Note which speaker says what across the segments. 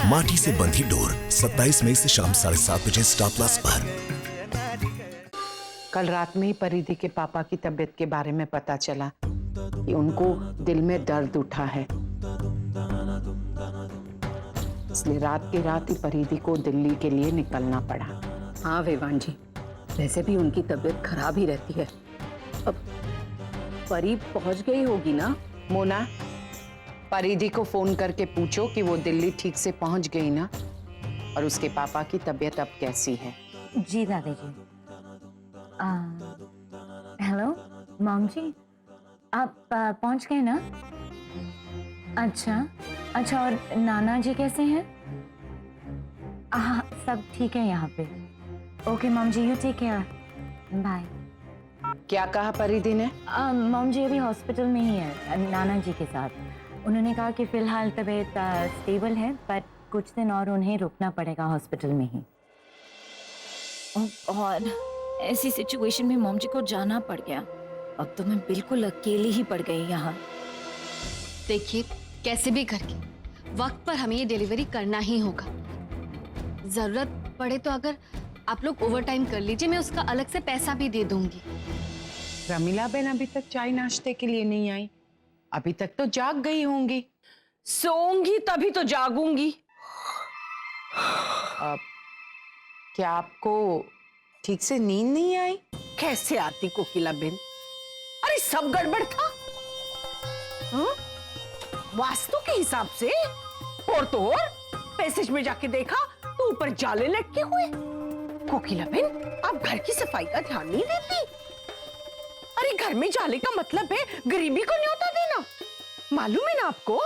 Speaker 1: माटी से बंधी डोर 27 मई से शाम 7:30 बजे स्टार प्लस पर।
Speaker 2: कल रात में ही परिधि के पापा की तबीयत के बारे में पता चला कि उनको दिल में दर्द उठा है, इसलिए रात की रात ही परिधि को दिल्ली के लिए निकलना पड़ा।
Speaker 3: हाँ विवान जी, वैसे भी उनकी तबीयत खराब ही रहती है। अब परी पहुंच गई होगी ना?
Speaker 2: मोना, परिधि को फोन करके पूछो कि वो दिल्ली ठीक से पहुंच गई ना, और उसके पापा की तबीयत अब कैसी है।
Speaker 4: जी दादी जी। हेलो मॉम जी, आप पहुंच गए ना? अच्छा, और नाना जी कैसे हैं? हाँ सब ठीक है यहाँ पे। Okay mom ji, you take care, bye.
Speaker 2: क्या कहा परिधि ने?
Speaker 4: मॉम जी अभी हॉस्पिटल में ही है नाना जी के साथ। उन्होंने कहा कि फिलहाल तबीयत स्टेबल है, पर कुछ दिन और उन्हें रुकना पड़ेगा हॉस्पिटल में ही।
Speaker 5: और ऐसी सिचुएशन में मॉम जी को जाना पड़ गया। अब तो मैं बिल्कुल अकेली ही पड़ गई यहाँ।
Speaker 6: देखिए, कैसे भी करके वक्त पर हमें ये डिलीवरी करना ही होगा। जरूरत पड़े तो अगर आप लोग ओवर टाइम कर लीजिए, मैं उसका अलग से पैसा भी दे दूंगी।
Speaker 2: रमीला बहन अभी तक चाय नाश्ते के लिए नहीं आई, अभी तक तो जाग गई होंगी।
Speaker 3: सोऊंगी तभी तो जागूंगी।
Speaker 2: क्या आपको ठीक से नींद नहीं आई?
Speaker 3: कैसे आती कोकिला बहन? अरे सब गड़बड़ था। वास्तु के हिसाब से और तो और पैसेज में जाके देखा तो ऊपर जाले लटके हुए। कोकिला बहन, आप घर की सफाई का ध्यान नहीं देती? अरे घर में जाले का मतलब है गरीबी को न्योता देना, मालूम है ना आपको?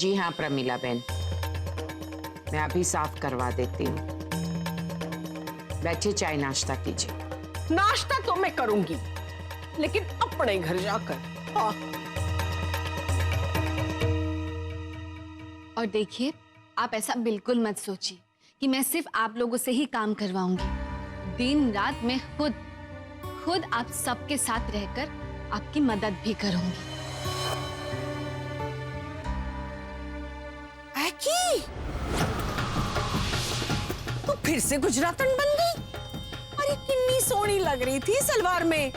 Speaker 2: जी हाँ प्रमीला बहन, मैं अभी साफ करवा देती हूँ। बैठिए, चाय नाश्ता कीजिए।
Speaker 3: नाश्ता तो मैं करूंगी, लेकिन अपने घर जाकर। हाँ।
Speaker 6: और देखिए, आप ऐसा बिल्कुल मत सोचिए कि मैं सिर्फ आप लोगों से ही काम करवाऊंगी। दिन रात मैं खुद आप सबके साथ रहकर आपकी मदद भी करूंगी।
Speaker 3: आकी, तू फिर से गुजरातन बन गई? अरे कितनी सोहनी लग रही थी सलवार में।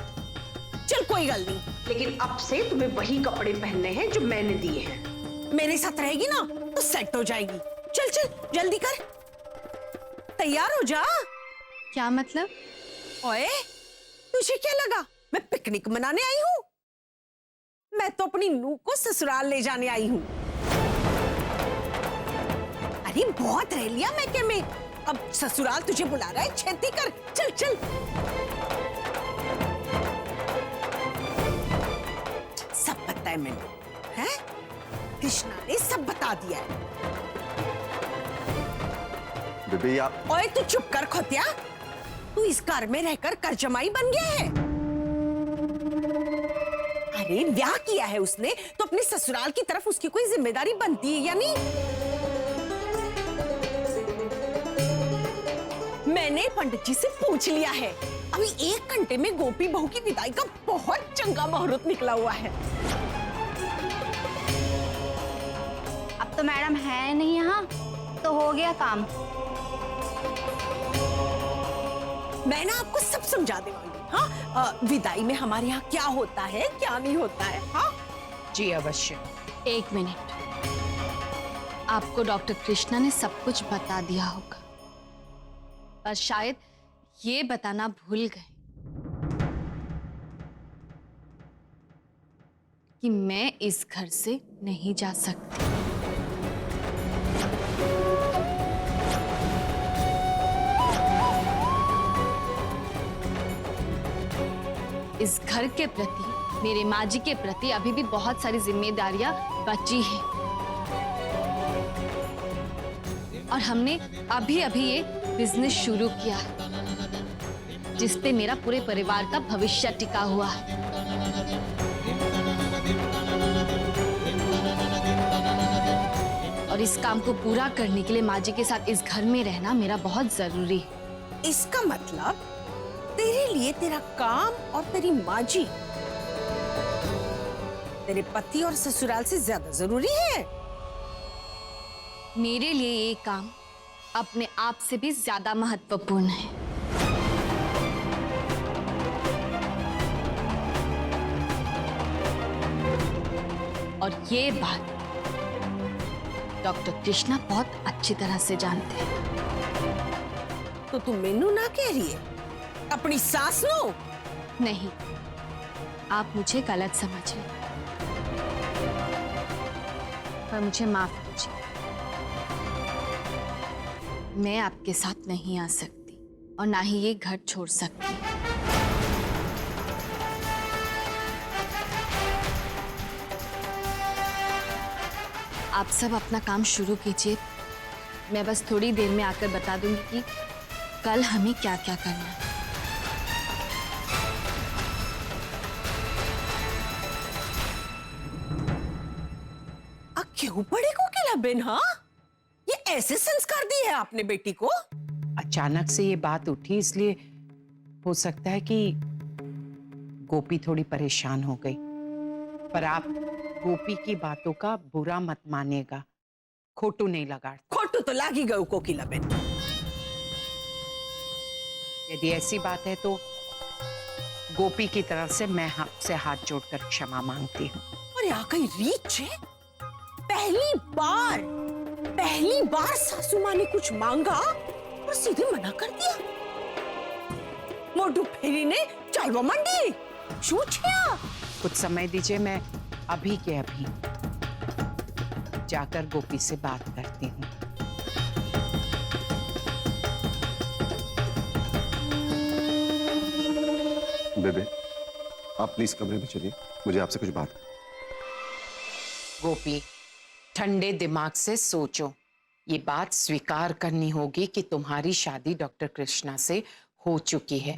Speaker 3: चल कोई गल नहीं, लेकिन अब से तुम्हें वही कपड़े पहनने हैं जो मैंने दिए हैं। मेरे साथ रहेगी ना तो सेट हो जाएगी। चल चल जल्दी कर, तैयार हो जा।
Speaker 6: क्या मतलब?
Speaker 3: ओए, तुझे क्या लगा मैं पिकनिक मनाने आई हूँ? मैं तो अपनी नूह को ससुराल ले जाने आई हूँ। अरे बहुत रह लिया मैके में, अब ससुराल तुझे बुला रहा है, छेती कर। चल चल। सब पता है मैंने, हैं? कृष्णा ने सब बता दिया है।
Speaker 7: बेबी आप।
Speaker 3: ओए तू चुप कर खोतिया, तू इस घर में रहकर करजमाई बन गया है। अरे ब्याह किया है उसने तो अपने ससुराल की तरफ उसकी कोई जिम्मेदारी बनती है या नहीं? मैंने पंडित जी से पूछ लिया है, अभी 1 घंटे में गोपी बहू की विदाई का बहुत चंगा मुहूर्त निकला हुआ है।
Speaker 6: अब तो मैडम है नहीं यहाँ, तो हो गया काम।
Speaker 3: मैं ना आपको सब समझा दूंगी। हाँ, विदाई में हमारे यहाँ क्या होता है क्या नहीं होता है। हाँ
Speaker 2: जी अवश्य।
Speaker 6: 1 मिनट, आपको डॉक्टर कृष्णा ने सब कुछ बता दिया होगा, पर शायद ये बताना भूल गए कि मैं इस घर से नहीं जा सकती। इस घर के प्रति, मेरे माँ जी के प्रति अभी भी बहुत सारी जिम्मेदारियां बची हैं, और हमने अभी अभी ये बिजनेस शुरू किया है जिस पे मेरा पूरे परिवार का भविष्य टिका हुआ है। और इस काम को पूरा करने के लिए माँ जी के साथ इस घर में रहना मेरा बहुत जरूरी है।
Speaker 3: इसका मतलब तेरे लिए तेरा काम और तेरी माँ जी तेरे पति और ससुराल से ज्यादा जरूरी है।
Speaker 6: मेरे लिए ये काम अपने आप से भी ज्यादा महत्वपूर्ण है। और ये बात डॉक्टर कृष्णा बहुत अच्छी तरह से जानते हैं।
Speaker 3: तो तू मेनू ना कह रही है, अपनी सास नो?
Speaker 6: नहीं, आप मुझे गलत समझ रहे हैं, पर मुझे माफ कीजिए, मैं आपके साथ नहीं आ सकती और ना ही ये घर छोड़ सकती। आप सब अपना काम शुरू कीजिए, मैं बस थोड़ी देर में आकर बता दूंगी कि कल हमें क्या क्या करना है।
Speaker 3: क्यों पड़े कोकिला बेन? हाँ, ये ऐसे संस्कार दिए हैं आपने बेटी को?
Speaker 2: अचानक से ये बात उठी, इसलिए हो सकता है कि गोपी थोड़ी परेशान हो गई। पर आप गोपी की बातों का बुरा मत मानिएगा, खोटू नहीं लगा।
Speaker 3: खोटू तो लागी गयो कोकिला बेन।
Speaker 2: यदि ऐसी बात है तो गोपी की तरफ से मैं आपसे हाथ जोड़कर क्षमा मांगती हूँ।
Speaker 3: और यहाँ कहीं रीच है? पहली बार सासू माँ ने कुछ मांगा और सीधे मना कर दिया। मोटू फेरी ने चालवा मंडी छूछिया।
Speaker 2: कुछ समय दीजिए, मैं अभी के अभी जाकर गोपी से बात करती हूँ।
Speaker 7: बेबे, आप प्लीज कमरे में चलिए, मुझे आपसे कुछ बात।
Speaker 2: गोपी, ठंडे दिमाग से सोचो। ये बात स्वीकार करनी होगी कि तुम्हारी शादी डॉक्टर कृष्णा से हो चुकी है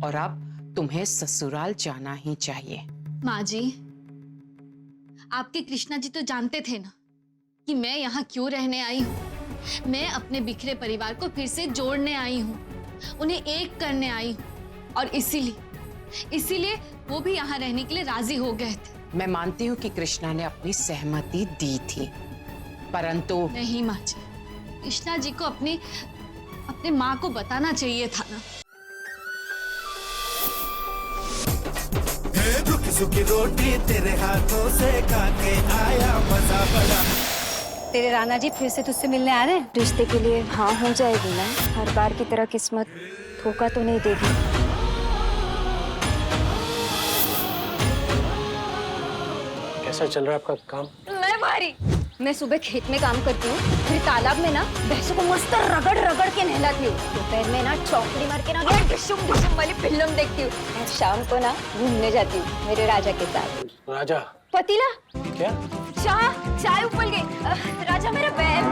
Speaker 2: और अब तुम्हें ससुराल जाना ही चाहिए।
Speaker 6: माँ जी, आपके कृष्णा जी तो जानते थे ना कि मैं यहाँ क्यों रहने आई हूँ। मैं अपने बिखरे परिवार को फिर से जोड़ने आई हूँ, उन्हें एक करने आई हूँ, और इसीलिए वो भी यहाँ रहने के लिए राजी हो गए थे।
Speaker 2: मैं मानती हूँ कि कृष्णा ने अपनी सहमति दी थी, परंतु
Speaker 6: नहीं माँ जी, कृष्णा जी को अपने माँ को बताना चाहिए था ना।
Speaker 8: रुकी सुखी रोटी तेरे हाथों से खाके आया मजा बड़ा।
Speaker 9: तेरे राणा जी फिर से तुझसे मिलने आ रहे हैं?
Speaker 10: रिश्ते के लिए हाँ हो जाएगी ना, हर बार की तरह किस्मत धोखा तो नहीं देगी।
Speaker 11: कैसा चल रहा है आपका काम?
Speaker 10: मैं भारी, मैं सुबह खेत में काम करती हूँ, फिर तालाब में ना भैंसों को मस्त रगड़ रगड़ के नहलाती हूँ, दोपहर में ना चौकड़ी मार के ना डिशुम डिशुम वाली फिल्म देखती हूँ, और शाम को ना घूमने जाती हूँ मेरे राजा के साथ।
Speaker 11: राजा?
Speaker 10: पतीला?
Speaker 11: क्या?
Speaker 10: चाय उबल गई। राजा मेरा बैल।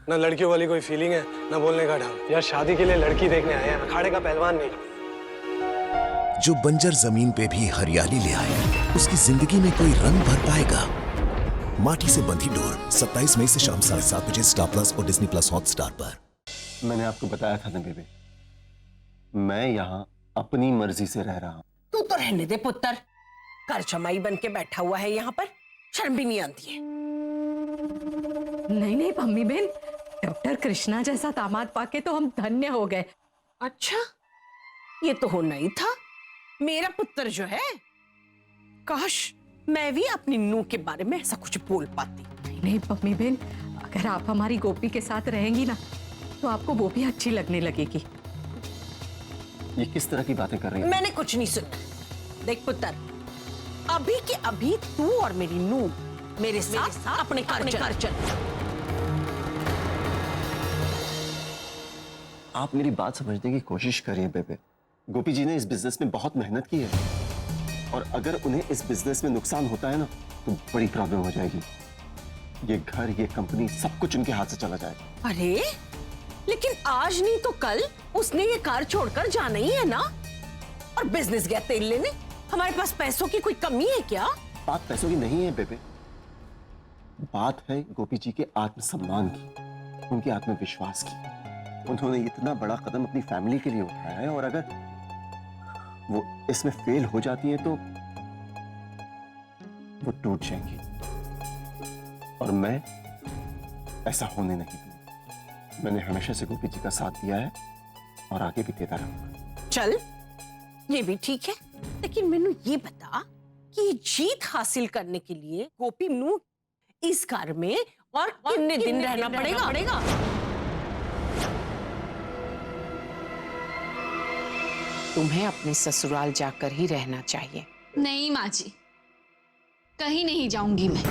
Speaker 11: ना लड़कियों वाली कोई फीलिंग है, ना बोलने का ढंग। यार शादी के लिए लड़की देखने आए हैं, अखाड़े का पहलवान नहीं।
Speaker 1: जो बंजर जमीन पे भी हरियाली ले आए, उसकी जिंदगी में कोई रंग भर पाएगा। माटी से बंधी डोर 27 मई से शाम 7:30 बजे स्टार प्लस और डिज्नी प्लस हॉटस्टार पर।
Speaker 7: मैंने आपको बताया था ना बेबे, मैं यहाँ अपनी मर्जी से रह रहा हूँ।
Speaker 3: तू तो रहने दे पुत्र, कर जमाई बन के बैठा हुआ है यहाँ पर, शर्म भी नहीं आती है।
Speaker 12: नहीं मम्मी बहन, डॉक्टर कृष्णा जैसा दामाद पाके तो हम धन्य हो गए।
Speaker 3: अच्छा, ये तो होना ही था। मेरा पुत्र जो है, काश मैं भी अपनी नूह के बारे में ऐसा कुछ बोल पाती।
Speaker 12: नहीं मम्मी बहन, अगर आप हमारी गोपी के साथ रहेंगी ना तो आपको वो भी अच्छी लगने लगेगी।
Speaker 7: ये किस तरह की बातें कर रही हैं?
Speaker 3: मैंने कुछ नहीं सुना। देख पुत्र, अभी के अभी तू और मेरी नूह मेरे साथ अपने घर चल।
Speaker 7: आप मेरी बात समझने की कोशिश करिए बेबे। गोपी जी ने इस बिजनेस में बहुत मेहनत की है, और अगर उन्हें इस बिजनेस में नुकसान होता है ना तो बड़ी प्रॉब्लम हो जाएगी। ये घर, ये कंपनी, सब कुछ उनके हाथ से चला जाएगा।
Speaker 3: अरे लेकिन आज नहीं तो कल उसने ये कार छोड़कर जाना ही है ना, और बिजनेस गया तेल लेने। हमारे पास पैसों की कोई कमी है क्या?
Speaker 7: बात पैसों की नहीं है बेबे, बात है गोपी जी के आत्मसम्मान की, उनके आत्मविश्वास की। उन्होंने इतना बड़ा कदम अपनी फैमिली के लिए उठाया है, और अगर वो इसमें फेल हो जाती हैं तो वो टूट जाएंगी, और मैं ऐसा होने नहीं दूंगा। मैंने हमेशा से गोपी जी का साथ दिया है और आगे भी देता रहूंगा।
Speaker 3: चल, ये भी ठीक है, लेकिन मैनू ये बता कि जीत हासिल करने के लिए गोपी नू इस घर में और कितने दिन रहना पड़ेगा?
Speaker 2: तुम्हें अपने ससुराल जाकर ही रहना चाहिए।
Speaker 6: नहीं माँ जी, कहीं नहीं जाऊंगी मैं।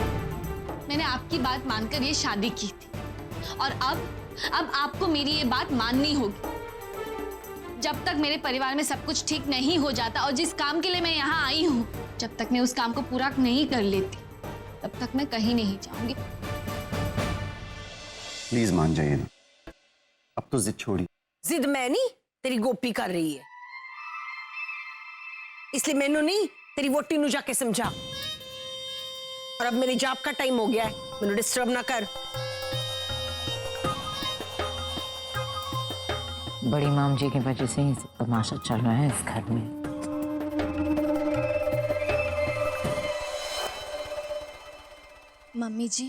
Speaker 6: मैंने आपकी बात मानकर ये शादी की थी, और अब आपको मेरी ये बात माननी होगी। जब तक मेरे परिवार में सब कुछ ठीक नहीं हो जाता और जिस काम के लिए मैं यहाँ आई हूँ, जब तक मैं उस काम को पूरा नहीं कर लेती, तब तक मैं कहीं नहीं जाऊंगी।
Speaker 7: प्लीज मान जाइए ना, अब तो जिद छोड़ी।
Speaker 3: जिद मैं नहीं, तेरी गोपी कर रही है, इसलिए मैनू नहीं, तेरी वोटी नू जाके समझा। और अब मेरी जॉब का टाइम हो गया है, मैनू डिस्टर्ब ना कर।
Speaker 4: बड़ी माम जी की वजह से ही तमाशा चल रहा है इस घर में।
Speaker 6: मम्मी जी,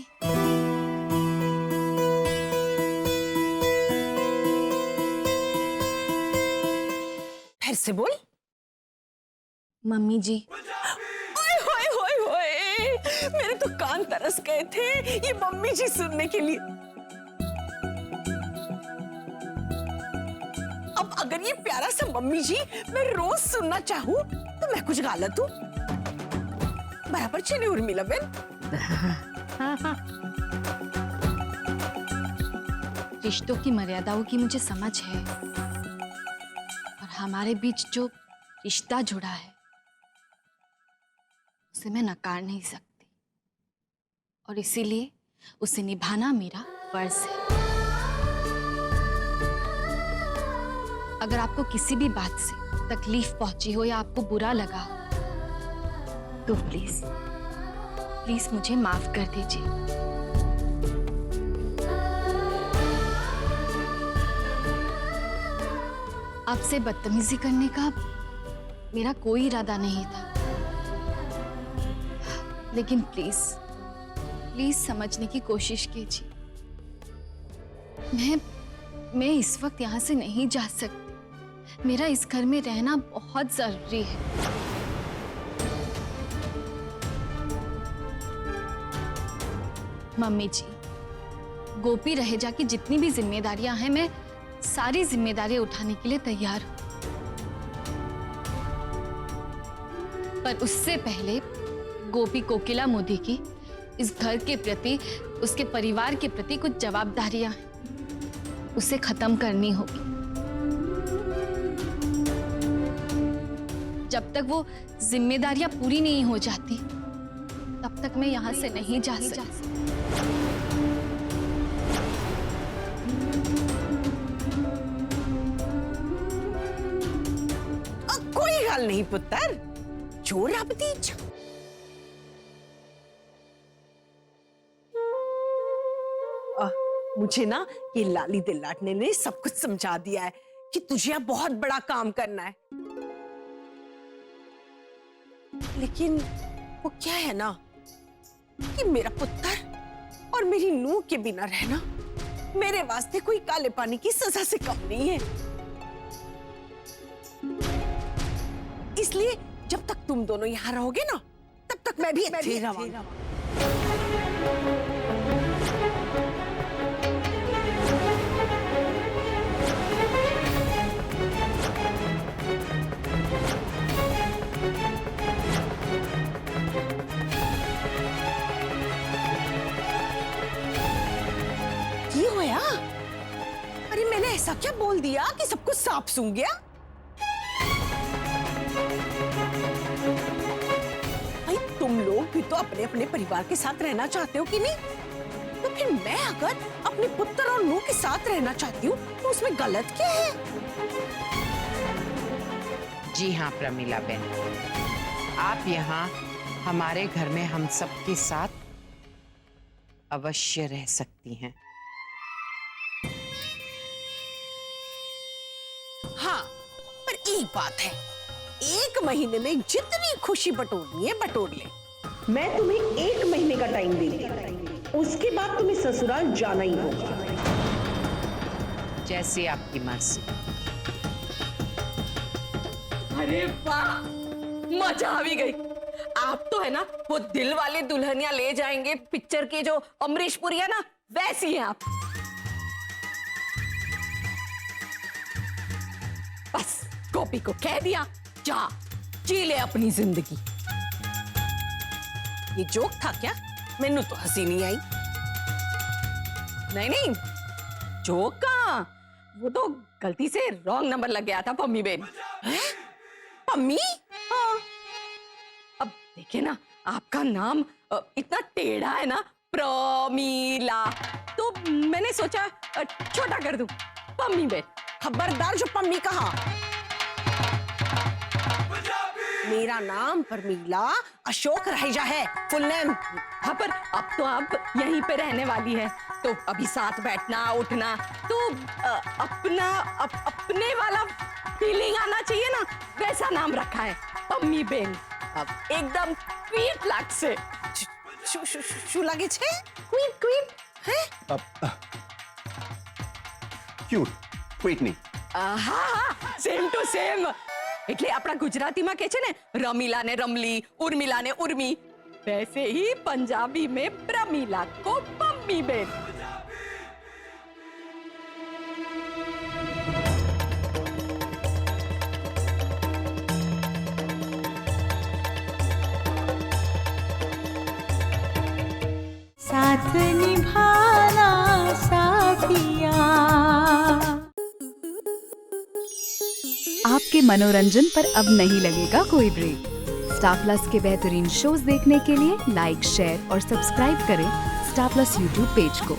Speaker 3: फिर से बोल।
Speaker 6: मम्मी जी,
Speaker 3: ओए होए होए होए, मेरे तो कान तरस गए थे ये मम्मी जी सुनने के लिए। अब अगर ये प्यारा सा मम्मी जी मैं रोज सुनना चाहूँ तो मैं कुछ गलत हूँ? बराबर चले उर्मिला बहन।
Speaker 6: रिश्तों की मर्यादाओं की मुझे समझ है, और हमारे बीच जो रिश्ता जुड़ा है उसे मैं नकार नहीं सकती, और इसीलिए उसे निभाना मेरा फर्ज है। अगर आपको किसी भी बात से तकलीफ पहुंची हो या आपको बुरा लगा हो, तो प्लीज प्लीज मुझे माफ कर दीजिए। आपसे बदतमीजी करने का मेरा कोई इरादा नहीं था, लेकिन प्लीज प्लीज समझने की कोशिश कीजिए। मैं इस वक्त यहाँ से नहीं जा सकती। मेरा इस घर में रहना बहुत जरूरी है। मम्मी जी, गोपी रहेजा की जितनी भी जिम्मेदारियां हैं, मैं सारी जिम्मेदारियां उठाने के लिए तैयार हूं, पर उससे पहले गोपी कोकिला मोदी की इस घर के प्रति, उसके परिवार के प्रति कुछ जवाबदारियां हैं, उसे खत्म करनी होगी। जब तक वो जिम्मेदारियां पूरी नहीं हो जाती, तब तक मैं यहां से नहीं जा सकती।
Speaker 3: कोई गल नहीं पुत्र, जो रब दी इच्छा। मुझे ना ये लाली दिल लाटने ने सब कुछ समझा दिया है कि तुझे अब बहुत बड़ा काम करना है। लेकिन वो क्या है ना कि मेरा पुत्र और मेरी नूह के बिना रहना मेरे वास्ते कोई काले पानी की सजा से कम नहीं है। इसलिए जब तक तुम दोनों यहाँ रहोगे ना, तब तक मैं भी अच्छी रहूंगी। ये होया? अरे मैंने ऐसा क्या बोल दिया कि सब कुछ साफ सूंघ गया? भाई तुम लोग भी तो अपने अपने परिवार के साथ रहना चाहते हो कि नहीं? तो फिर मैं अगर अपने पुत्र और नूह के साथ रहना चाहती हूँ तो उसमें गलत क्या है?
Speaker 2: जी हाँ प्रमिला बहन, आप यहाँ हमारे घर में हम सबके साथ अवश्य रह सकती हैं।
Speaker 3: हाँ, पर एक बात है, 1 महीने में जितनी खुशी बटोरनी है बटोर ले। मैं तुम्हें 1 महीने का टाइम देती हूँ, उसके बाद तुम्हें ससुराल जाना ही होगा।
Speaker 2: जैसे आपकी मर्जी।
Speaker 12: अरे वाह, मजा आ भी गई। आप तो है ना वो दिल वाले दुल्हनिया ले जाएंगे पिक्चर के जो अमरीश पुरी है ना, वैसी हैं आप। बस गोपी को कह दिया, जा जी ले अपनी जिंदगी।
Speaker 3: ये जोक था क्या? मैनू तो हंसी नहीं आई।
Speaker 12: नहीं, जोक का वो तो गलती से रॉन्ग नंबर लग गया था पम्मी बेन।
Speaker 3: पम्मी?
Speaker 12: हाँ। अब देखिए ना, आपका नाम इतना टेढ़ा है ना, प्रमीला, तो मैंने सोचा छोटा कर दूं, पम्मी बेन।
Speaker 3: खबरदार जो पम्मी कहा। मेरा नाम प्रमीला अशोक रहेजा है, फुल नेम।
Speaker 12: हाँ, पर अब तो आप यहीं पे रहने वाली है, तो अभी साथ बैठना उठना तो अपने वाला फीलिंग आना चाहिए ना, वैसा नाम रखा है पम्मी बेन। अब एकदम क्वीट लाग से।
Speaker 3: शू लागे छे?
Speaker 12: क्वीट
Speaker 3: हैं?
Speaker 7: क्यूट, क्वीट नहीं।
Speaker 12: હા સેમ ટુ સેમ। એટલે આપણા ગુજરાતીમાં કહે છે ને, રમીલાને રમલી, ઉર્મિલાને ઉર્મી, वैसे ही पंजाबी में प्रमीला को पम्मी बेन।
Speaker 9: साथ निभाना साथिया।
Speaker 13: आपके मनोरंजन पर अब नहीं लगेगा कोई ब्रेक। स्टार प्लस के बेहतरीन शोज देखने के लिए लाइक, शेयर और सब्सक्राइब करें स्टार प्लस यूट्यूब पेज को।